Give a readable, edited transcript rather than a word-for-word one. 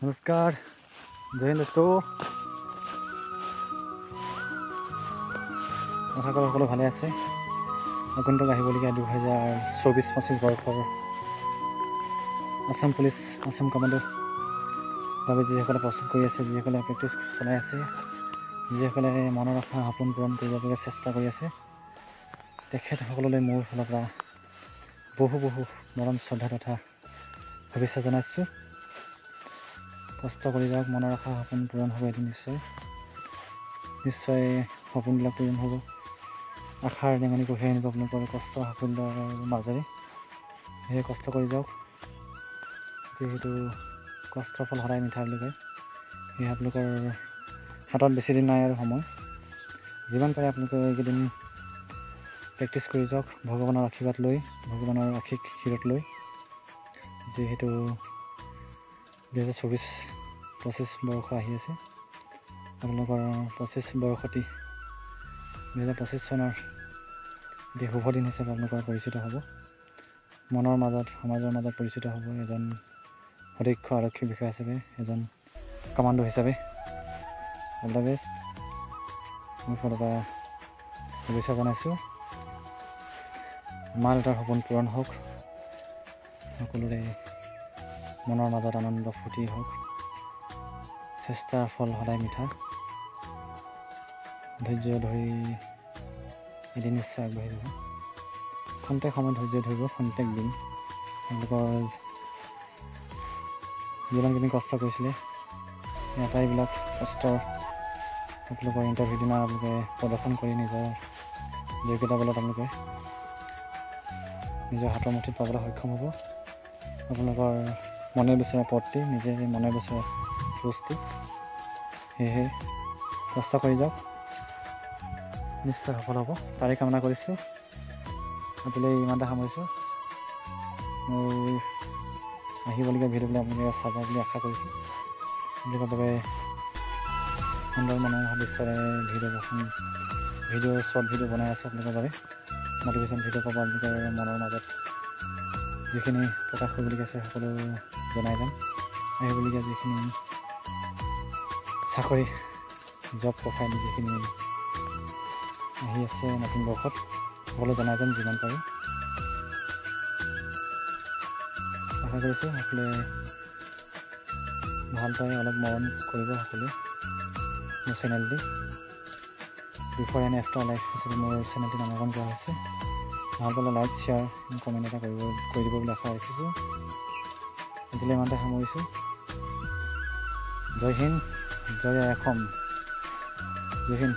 নমস্কাৰ জয় হিন্দ দোস্তো আশা কৰোঁ সকলো ভালে আছে আগন্তুক আহিবলগীয়া 2024-25 বৰ্ষৰ আসাম পুলিচ আসাম কমাণ্ডোৰ বাবে যিসকলে প্ৰস্তুত কৰি আছে যিসকলে প্ৰেক্টিছ চলাই আছে যিসকলে মনৰ আশা সপোন পূৰণ কৰিবলৈ চেষ্টা কৰি আছে তেখেতসকললৈ মোৰ ফালৰ পৰা বহু মৰম শ্ৰদ্ধা তথা শুভেচ্ছা জনাইছোঁ। কষ্ট কৰি যাওক, মনৰ আশা সপোন পূৰণ হ'ব এদিন নিশ্চয় সপোনবিলাক পূৰণ হ'ব। আশাৰ ৰেঙনি কঢ়িয়াই আনিব আপোনালোকৰ কষ্ট সাফল্যৰ মাজেৰে। সেয়ে কষ্ট কৰি যাওক, যিহেতু কষ্টৰ ফল সদায় মিঠা বুলি কয়। সেয়ে আপোনালোকৰ হাতত বেছি দিন নাই আৰু সময়, যিমান পাৰে আপোনালোকে এইকেইদিন প্ৰেক্টিছ কৰি যাওক ভগৱানৰ আশীৰ্বাদ লৈ, ভগৱানৰ আশীষ শিৰত লৈ। যিহেতু 2024-25 বৰ্ষ আহি আছে, আপোনালোকৰ 25 বৰ্ষটি 2025 চনৰ এটি শুভ দিন হিচাপে আপোনালোকৰ পৰিচিত হ'ব। মনৰ মাজত সমাজৰ মাজত পৰিচিত হ'ব এজন সুদক্ষ আৰক্ষী বিষয়া হিচাপে, এজন কমাণ্ডো হিচাপে। অল দ্য বেষ্ট, মোৰ ফালৰ পৰা শুভেচ্ছা জনাইছোঁ। মা দেউতাৰ সপোন পূৰণ হওক, সকলোৰে মনৰ মাজত আনন্দ ফূৰ্তি হওক, চেষ্টাৰ ফল সদায় মিঠা। ধৈৰ্য ধৰি এদিন নিশ্চয় আগবাঢ়ি যাব। খন্তেক সময় ধৈৰ্য ধৰিব, খন্তেক দিন আপোনালোকৰ যিমানখিনি কষ্ট কৰিছিলে সেই আটাইবিলাক কষ্টৰ আপোনালোকৰ ইণ্টাৰভিউ দিনা আপোনালোকে প্ৰদৰ্শন কৰি নিজৰ যোগ্যতা বলত আপোনালোকে নিজৰ হাতৰ মুঠিত পাবলৈ সক্ষম হ'ব। আপোনালোকৰ মনে বিচৰা পদটি নিজে মনে বিচৰা পুষ্টি। সেয়েহে কষ্ট কৰি যাওক, নিশ্চয় সফল হ'ব তাৰে কামনা কৰিছোঁ। আজিলৈ ইমানতে সামৰিছোঁ। মোৰ আহিবলগীয়া ভিডিঅ'বিলাক আপোনালোকে চাব বুলি আশা কৰিছোঁ। আপোনালোকৰ বাবে সুন্দৰ মনোমোহা দৃশ্যৰে শ্বৰ্ট ভিডিঅ' বনাই আছোঁ আপোনালোকৰ বাবে। মটিভেশ্যন ভিডিঅ' পাব আপোনালোকৰ মনৰ মাজত যিখিনি প্ৰকাশ কৰিবলগীয়া আছে সকলো জনাই যাম। আহিবলগীয়া যিখিনি চাকৰি জব প্ৰফাইল যিখিনি আহি আছে নতুন বৰ্ষত সকলো জনাই যাম যিমান পাৰোঁ। আশা কৰিছোঁ সকলোৱে ভাল পাই অলপ মৰম কৰিব সকলোৱে মোৰ চেনেলটি। বিফৰ এণ্ড আফটাৰ লাইফ হিচাপে মোৰ চেনেলটি নামাকৰণ কৰা হৈছে। ভাল পালে লাইক শ্বেয়াৰ কমেণ্ট এটা কৰি দিব বুলি আশা ৰাখিছোঁ। আজিলৈ ইমানতে সামৰিছোঁ। জয় হিন্দ, জয় অসম, জয় হিন্দ।